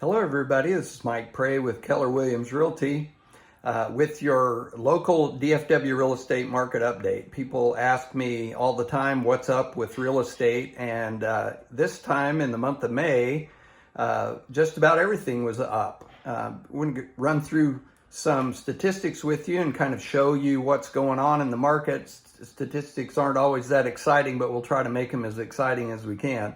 Hello, everybody. This is Mike Prey with Keller Williams Realty with your local DFW real estate market update. People ask me all the time what's up with real estate, and this time in the month of May, just about everything was up. We're going to run through some statistics with you and kind of show you what's going on in the market. Statistics aren't always that exciting, but we'll try to make them as exciting as we can.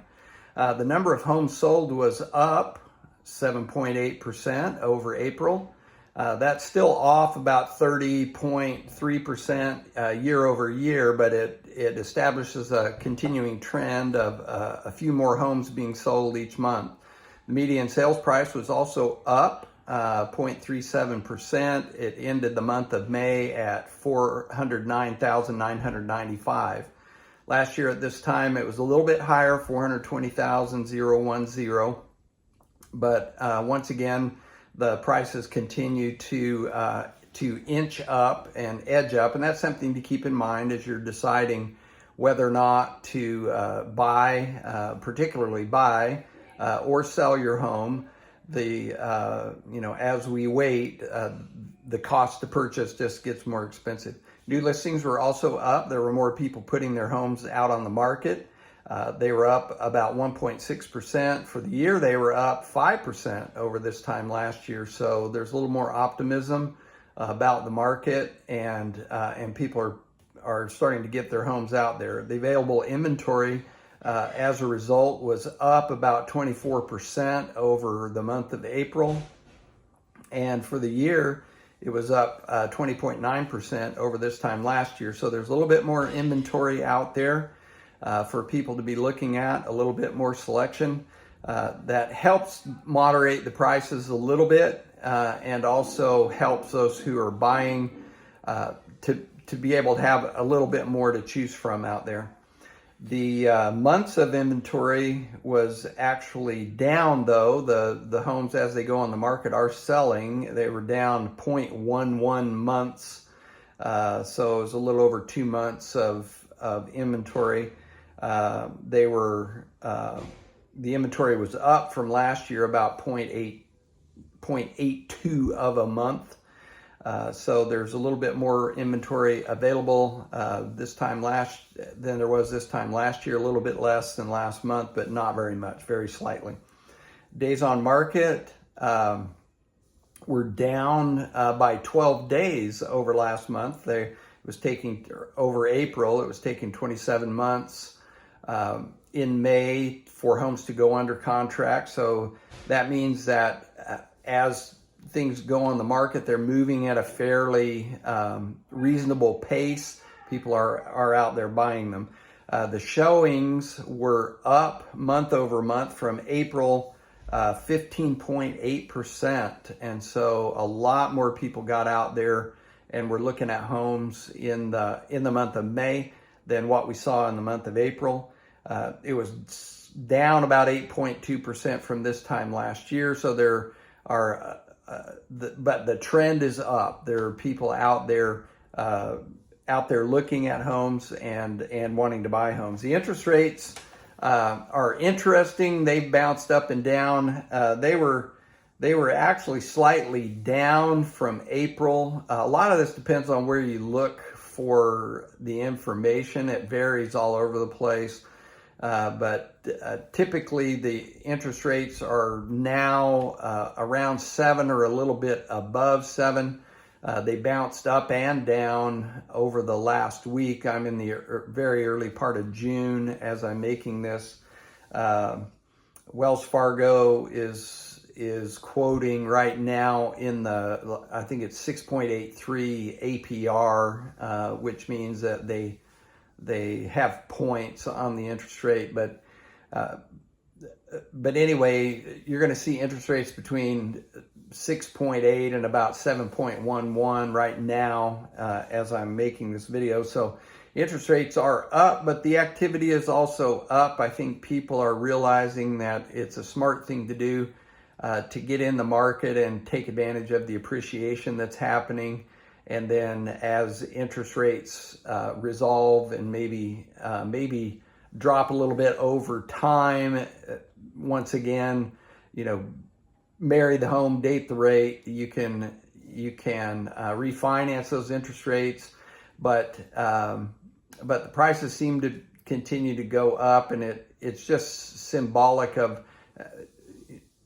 The number of homes sold was up 7.8% over April. That's still off about 30.3% year over year, but it establishes a continuing trend of a few more homes being sold each month. The median sales price was also up 0.37%. It ended the month of May at $409,995. Last year at this time, it was a little bit higher, $420,010. But once again, the prices continue to inch up and edge up, and that's something to keep in mind as you're deciding whether or not to particularly buy or sell your home. As we wait, the cost to purchase just gets more expensive. New listings were also up. There were more people putting their homes out on the market. They were up about 1.6%. For the year, they were up 5% over this time last year. So there's a little more optimism about the market, and people are starting to get their homes out there. The available inventory, as a result, was up about 24% over the month of April. And for the year, it was up 20.9% over this time last year. So there's a little bit more inventory out there for people to be looking at, a little bit more selection. That helps moderate the prices a little bit and also helps those who are buying to be able to have a little bit more to choose from out there. The months of inventory was actually down, though. The homes as they go on the market are selling. They were down 0.11 months. So it was a little over 2 months of inventory. The inventory was up from last year about 0.82 of a month. So there's a little bit more inventory available this time than there was this time last year, a little bit less than last month, but not very much, very slightly. Days on market were down by 12 days over last month. Over April, it was taking 27 months in May for homes to go under contract. So that means that as things go on the market, they're moving at a fairly reasonable pace. People are out there buying them. The showings were up month over month from April, 15.8%. And so a lot more people got out there and were looking at homes in the month of May than what we saw in the month of April. It was down about 8.2% from this time last year. So there are, but the trend is up. There are people out there looking at homes and wanting to buy homes. The interest rates are interesting. They've bounced up and down. They were actually slightly down from April. A lot of this depends on where you look for the information. It varies all over the place. But typically the interest rates are now around 7 or a little bit above 7. They bounced up and down over the last week. I'm in the very early part of June as I'm making this. Wells Fargo is quoting right now I think it's 6.83 APR, which means that they have points on the interest rate, but anyway, you're going to see interest rates between 6.8 and about 7.11 right now as I'm making this video. So interest rates are up, but the activity is also up. I think people are realizing that it's a smart thing to do to get in the market and take advantage of the appreciation that's happening. And then as interest rates resolve and maybe drop a little bit over time, once again, marry the home, date the rate. You can refinance those interest rates, but the prices seem to continue to go up, and it's just symbolic of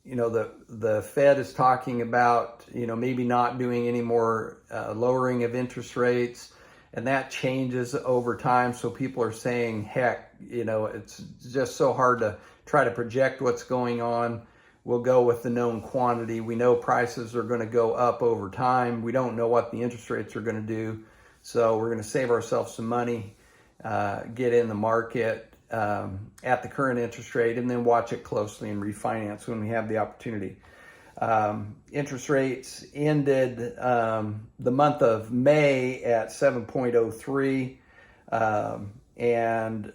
the Fed is talking about maybe not doing any more lowering of interest rates, and that changes over time. So people are saying, heck, it's just so hard to try to project what's going on. We'll go with the known quantity. We know prices are going to go up over time. We don't know what the interest rates are going to do. So we're going to save ourselves some money, get in the market at the current interest rate, and then watch it closely and refinance when we have the opportunity. Interest rates ended the month of May at 7.03, and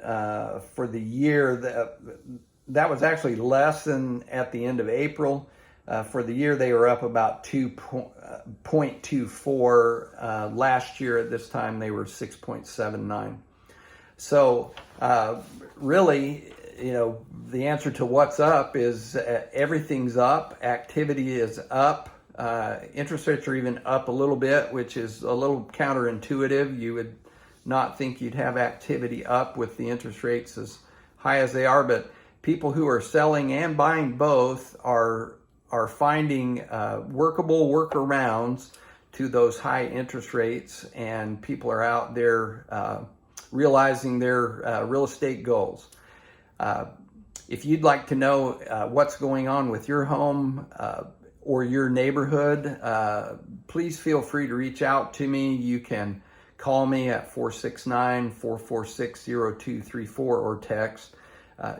for the year, that was actually less than at the end of April. For the year, they were up about 2.24. Last year at this time, they were 6.79. So really, the answer to what's up is everything's up. Activity is up. Interest rates are even up a little bit, which is a little counterintuitive. You would not think you'd have activity up with the interest rates as high as they are, but people who are selling and buying both are finding workable workarounds to those high interest rates, and people are out there realizing their real estate goals. If you'd like to know what's going on with your home or your neighborhood, please feel free to reach out to me. You can call me at 469-446-0234 or text.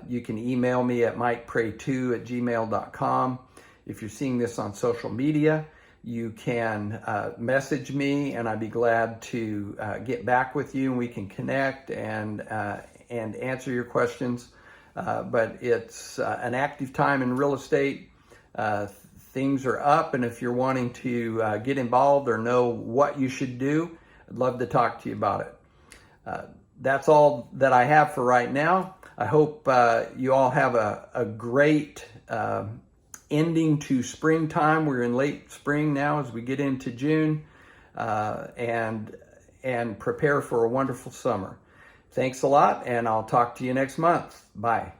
You can email me at mikepray2@gmail.com. If you're seeing this on social media, you can message me, and I'd be glad to get back with you, and we can connect and answer your questions. But it's an active time in real estate. Things are up, and if you're wanting to get involved or know what you should do, I'd love to talk to you about it. That's all that I have for right now. I hope you all have a great ending to springtime. We're in late spring now as we get into June, and prepare for a wonderful summer. Thanks a lot, and I'll talk to you next month. Bye.